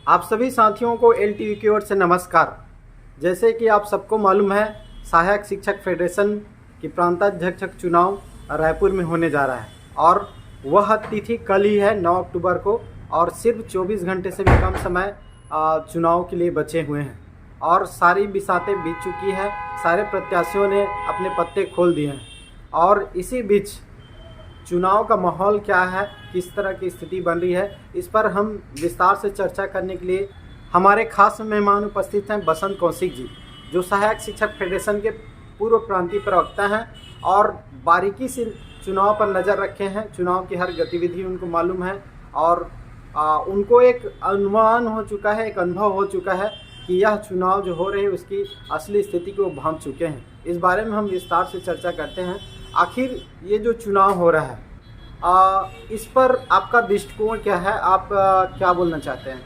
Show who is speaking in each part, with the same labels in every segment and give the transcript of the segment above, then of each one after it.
Speaker 1: आप सभी साथियों को एलटीवी की ओर से नमस्कार। जैसे कि आप सबको मालूम है, सहायक शिक्षक फेडरेशन की प्रांताध्यक्ष चुनाव रायपुर में होने जा रहा है और वह तिथि कल ही है 9 अक्टूबर को, और सिर्फ 24 घंटे से भी कम समय चुनाव के लिए बचे हुए हैं और सारी बिसातें बीत चुकी है। सारे प्रत्याशियों ने अपने पत्ते खोल दिए हैं और इसी बीच चुनाव का माहौल क्या है, किस तरह की स्थिति बन रही है, इस पर हम विस्तार से चर्चा करने के लिए हमारे खास मेहमान उपस्थित हैं बसंत कौशिक जी, जो सहायक शिक्षक फेडरेशन के पूर्व प्रांतीय प्रवक्ता हैं और बारीकी से चुनाव पर नज़र रखे हैं। चुनाव की हर गतिविधि उनको मालूम है और उनको एक अनुमान हो चुका है, एक अनुभव हो चुका है कि यह चुनाव जो हो रहे हैं उसकी असली स्थिति को भांप चुके हैं। इस बारे में हम विस्तार से चर्चा करते हैं। आखिर ये जो चुनाव हो रहा है इस पर आपका दृष्टिकोण क्या है, आप क्या बोलना चाहते हैं?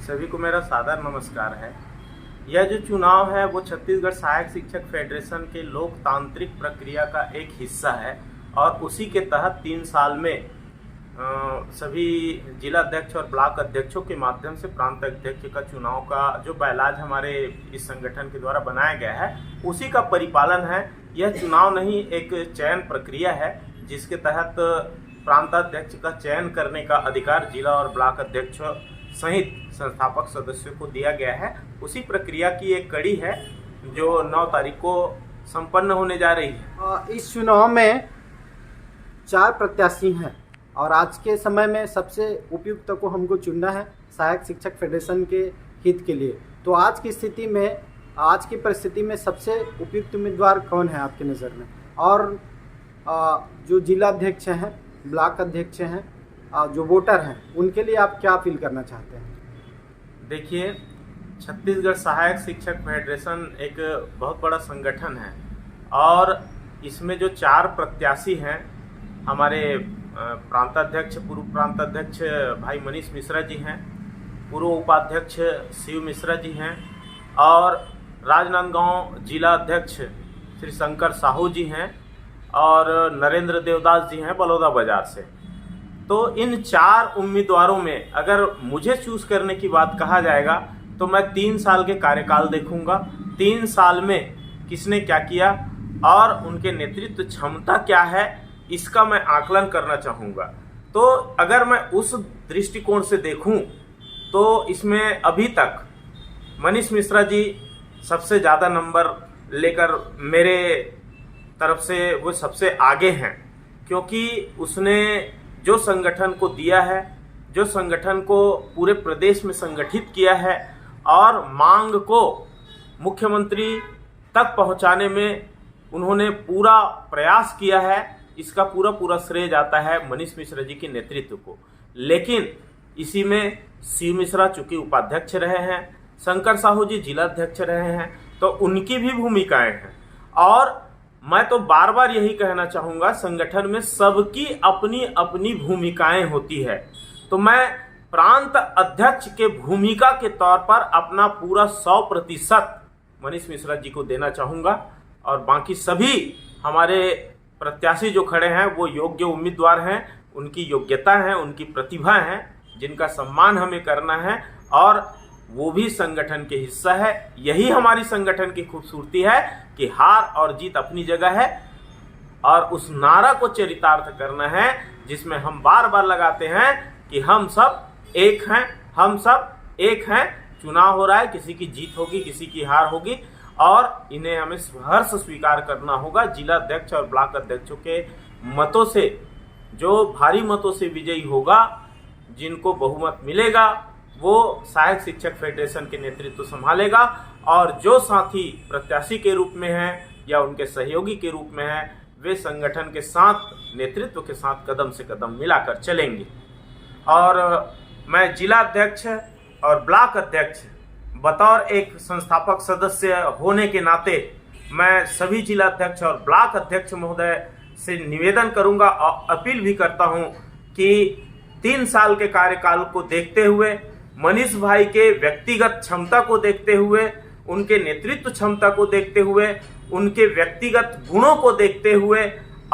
Speaker 2: सभी को मेरा सादर नमस्कार है। यह जो चुनाव है वो छत्तीसगढ़ सहायक शिक्षक फेडरेशन के लोकतांत्रिक प्रक्रिया का एक हिस्सा है और उसी के तहत 3 साल में सभी जिला अध्यक्ष और ब्लॉक अध्यक्षों के माध्यम से प्रांत अध्यक्ष का चुनाव का जो बैलाज हमारे इस संगठन के द्वारा बनाया गया है उसी का परिपालन है। यह चुनाव नहीं, एक चयन प्रक्रिया है जिसके तहत प्रांताध्यक्ष का चयन करने का अधिकार जिला और ब्लॉक अध्यक्ष सहित संस्थापक सदस्यों को दिया गया है। उसी प्रक्रिया की एक कड़ी है जो 9 तारीख को संपन्न होने जा रही है।
Speaker 1: इस चुनाव में 4 प्रत्याशी हैं और आज के समय में सबसे उपयुक्त को हमको चुनना है सहायक शिक्षक फेडरेशन के हित के लिए। तो आज की स्थिति में, आज की परिस्थिति में सबसे उपयुक्त उम्मीदवार कौन है आपकी नज़र में? और जो जिला अध्यक्ष हैं, ब्लॉक अध्यक्ष हैं, जो वोटर हैं, उनके लिए आप क्या अपील करना चाहते हैं?
Speaker 2: देखिए, छत्तीसगढ़ सहायक शिक्षक फेडरेशन एक बहुत बड़ा संगठन है और इसमें जो 4 प्रत्याशी हैं, हमारे प्रांताध्यक्ष, पूर्व प्रांताध्यक्ष भाई मनीष मिश्रा जी हैं, पूर्व उपाध्यक्ष शिव मिश्रा जी हैं और राजनांदगांव जिला अध्यक्ष श्री शंकर साहू जी हैं और नरेंद्र देवदास जी हैं बलौदा बाजार से। तो इन 4 उम्मीदवारों में अगर मुझे चूज करने की बात कहा जाएगा तो मैं 3 साल के कार्यकाल देखूंगा। 3 साल में किसने क्या किया और उनके नेतृत्व क्षमता क्या है, इसका मैं आकलन करना चाहूँगा। तो अगर मैं उस दृष्टिकोण से देखूं तो इसमें अभी तक मनीष मिश्रा जी सबसे ज़्यादा नंबर लेकर मेरे तरफ से वो सबसे आगे हैं, क्योंकि उसने जो संगठन को दिया है, जो संगठन को पूरे प्रदेश में संगठित किया है और मांग को मुख्यमंत्री तक पहुंचाने में उन्होंने पूरा प्रयास किया है, इसका पूरा श्रेय जाता है मनीष मिश्रा जी के नेतृत्व को। लेकिन इसी में शिव मिश्रा चूंकि उपाध्यक्ष रहे हैं, शंकर साहू जी जिला अध्यक्ष रहे हैं, तो उनकी भी भूमिकाएं हैं। और मैं तो बार बार यही कहना चाहूँगा, संगठन में सबकी अपनी अपनी भूमिकाएं होती है। तो मैं प्रांत अध्यक्ष के भूमिका के तौर पर अपना पूरा 100% मनीष मिश्रा जी को देना चाहूँगा और बाकी सभी हमारे प्रत्याशी जो खड़े हैं वो योग्य उम्मीदवार हैं, उनकी योग्यता है, उनकी प्रतिभा है, जिनका सम्मान हमें करना है और वो भी संगठन के हिस्सा है। यही हमारी संगठन की खूबसूरती है कि हार और जीत अपनी जगह है और उस नारा को चरितार्थ करना है जिसमें हम बार बार लगाते हैं कि हम सब एक हैं, हम सब एक हैं। चुनाव हो रहा है, किसी की जीत होगी, किसी की हार होगी और इन्हें हमें हर्ष स्वीकार करना होगा। जिला अध्यक्ष और ब्लॉक अध्यक्षों के मतों से, जो भारी मतों से विजयी होगा, जिनको बहुमत मिलेगा, वो सहायक शिक्षक फेडरेशन के नेतृत्व संभालेगा और जो साथी प्रत्याशी के रूप में हैं या उनके सहयोगी के रूप में हैं, वे संगठन के साथ, नेतृत्व के साथ कदम से कदम मिलाकर चलेंगे। और मैं जिला अध्यक्ष और ब्लॉक अध्यक्ष बतौर एक संस्थापक सदस्य होने के नाते मैं सभी जिला अध्यक्ष और ब्लॉक अध्यक्ष महोदय से निवेदन करूंगा और अपील भी करता हूं कि 3 साल के कार्यकाल को देखते हुए, मनीष भाई के व्यक्तिगत क्षमता को देखते हुए, उनके नेतृत्व क्षमता को देखते हुए, उनके व्यक्तिगत गुणों को देखते हुए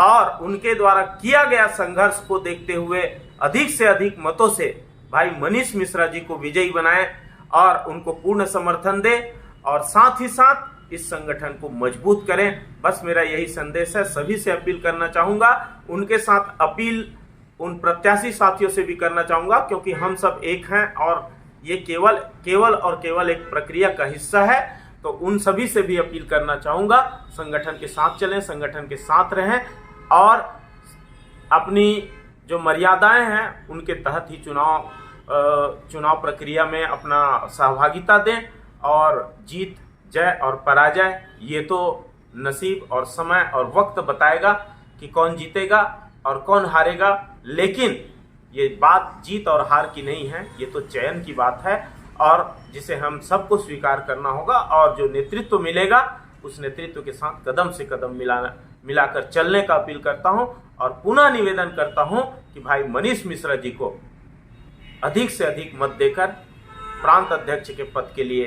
Speaker 2: और उनके द्वारा किया गया संघर्ष को देखते हुए अधिक से अधिक मतों से भाई मनीष मिश्रा जी को विजयी बनाएं और उनको पूर्ण समर्थन दें और साथ ही साथ इस संगठन को मजबूत करें। बस मेरा यही संदेश है। सभी से अपील करना चाहूंगा, उनके साथ अपील उन प्रत्याशी साथियों से भी करना चाहूंगा, क्योंकि हम सब एक हैं और ये केवल एक प्रक्रिया का हिस्सा है। तो उन सभी से भी अपील करना चाहूंगा, संगठन के साथ चलें, संगठन के साथ रहें और अपनी जो मर्यादाएं हैं उनके तहत ही चुनाव प्रक्रिया में अपना सहभागिता दें। और जीत, जय और पराजय ये तो नसीब और समय और वक्त बताएगा कि कौन जीतेगा और कौन हारेगा, लेकिन ये बात जीत और हार की नहीं है, ये तो चयन की बात है और जिसे हम सबको स्वीकार करना होगा। और जो नेतृत्व मिलेगा उस नेतृत्व के साथ कदम से कदम मिलाकर चलने का अपील करता हूं और पुनः निवेदन करता हूं कि भाई मनीष मिश्रा जी को अधिक से अधिक मत देकर प्रांत अध्यक्ष के पद के लिए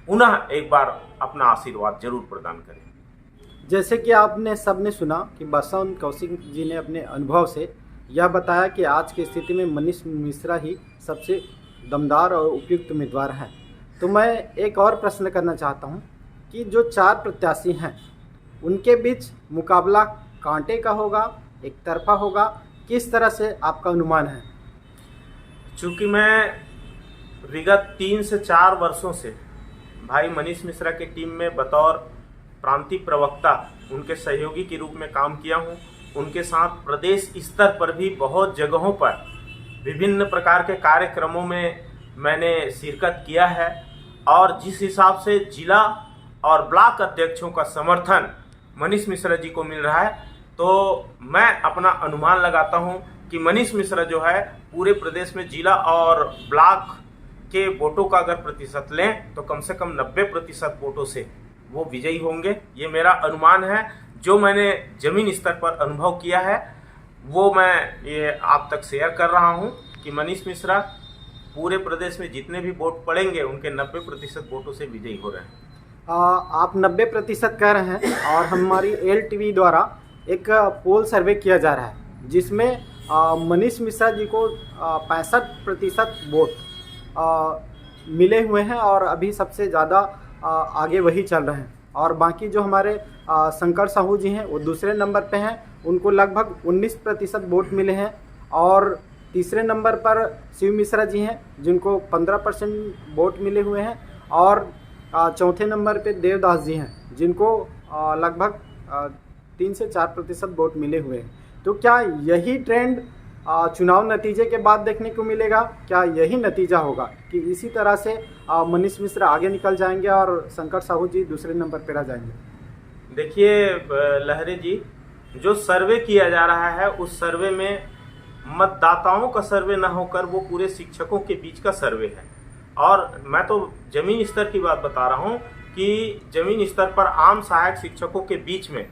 Speaker 2: पुनः एक बार अपना आशीर्वाद जरूर प्रदान करें।
Speaker 1: जैसे कि आपने सबने सुना कि बसंत कौशिक जी ने अपने अनुभव से यह बताया कि आज की स्थिति में मनीष मिश्रा ही सबसे दमदार और उपयुक्त उम्मीदवार हैं। तो मैं एक और प्रश्न करना चाहता हूं कि जो 4 प्रत्याशी हैं उनके बीच मुकाबला कांटे का होगा, एक तरफा होगा, किस तरह से आपका अनुमान है?
Speaker 2: चूंकि मैं विगत 3 से 4 वर्षों से भाई मनीष मिश्रा की टीम में बतौर प्रांतीय प्रवक्ता उनके सहयोगी के रूप में काम किया हूं। उनके साथ प्रदेश स्तर पर भी बहुत जगहों पर विभिन्न प्रकार के कार्यक्रमों में मैंने शिरकत किया है और जिस हिसाब से जिला और ब्लॉक अध्यक्षों का समर्थन मनीष मिश्रा जी को मिल रहा है, तो मैं अपना अनुमान लगाता हूं कि मनीष मिश्रा जो है पूरे प्रदेश में जिला और ब्लॉक के वोटों का अगर प्रतिशत लें तो कम से कम 90% वोटों से वो विजयी होंगे। ये मेरा अनुमान है, जो मैंने जमीन स्तर पर अनुभव किया है वो मैं ये आप तक शेयर कर रहा हूं कि मनीष मिश्रा पूरे प्रदेश में जितने भी वोट पड़ेंगे उनके 90% वोटों से विजयी हो रहे हैं।
Speaker 1: आप 90% कह रहे हैं और हमारी LTV द्वारा एक पोल सर्वे किया जा रहा है जिसमें मनीष मिश्रा जी को 65% वोट मिले हुए हैं और अभी सबसे ज़्यादा आगे वही चल रहे हैं। और बाकी जो हमारे शंकर साहू जी हैं वो दूसरे नंबर पे हैं, उनको लगभग 19% वोट मिले हैं। और तीसरे नंबर पर शिव मिश्रा जी हैं जिनको 15% वोट मिले हुए हैं। और चौथे नंबर पे देवदास जी हैं जिनको लगभग 3 से 4% वोट मिले हुए हैं। तो क्या यही ट्रेंड चुनाव नतीजे के बाद देखने को मिलेगा? क्या यही नतीजा होगा कि इसी तरह से मनीष मिश्रा आगे निकल जाएंगे और शंकर साहू जी दूसरे नंबर पर आ जाएंगे?
Speaker 2: देखिए लहरे जी, जो सर्वे किया जा रहा है उस सर्वे में मतदाताओं का सर्वे न होकर वो पूरे शिक्षकों के बीच का सर्वे है। और मैं तो जमीन स्तर की बात बता रहा हूँ कि जमीन स्तर पर आम सहायक शिक्षकों के बीच में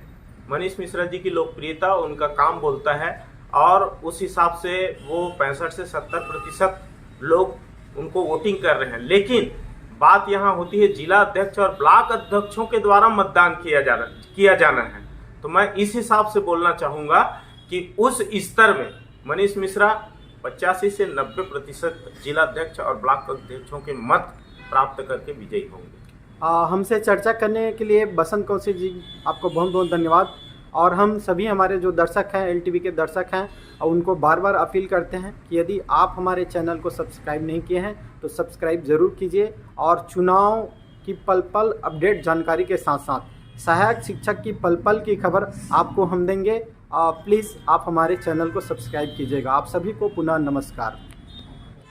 Speaker 2: मनीष मिश्रा जी की लोकप्रियता उनका काम बोलता है और उस हिसाब से वो 65 से 70% लोग उनको वोटिंग कर रहे हैं। लेकिन बात यहाँ होती है जिला अध्यक्ष और ब्लॉक अध्यक्षों के द्वारा मतदान किया जाना है। तो मैं इस हिसाब से बोलना चाहूँगा कि उस स्तर में मनीष मिश्रा 85 से 90% जिला अध्यक्ष और ब्लॉक अध्यक्षों के मत प्राप्त करके विजयी होंगे।
Speaker 1: हमसे चर्चा करने के लिए बसंत कौशिक जी आपको बहुत बहुत धन्यवाद। और हम सभी हमारे जो दर्शक हैं, LTV के दर्शक हैं, और उनको बार बार अपील करते हैं कि यदि आप हमारे चैनल को सब्सक्राइब नहीं किए हैं तो सब्सक्राइब ज़रूर कीजिए। और चुनाव की पल पल अपडेट जानकारी के साथ साथ सहायक शिक्षक की पल पल की खबर आपको हम देंगे। प्लीज़ आप हमारे चैनल को सब्सक्राइब कीजिएगा। आप सभी को पुनः नमस्कार।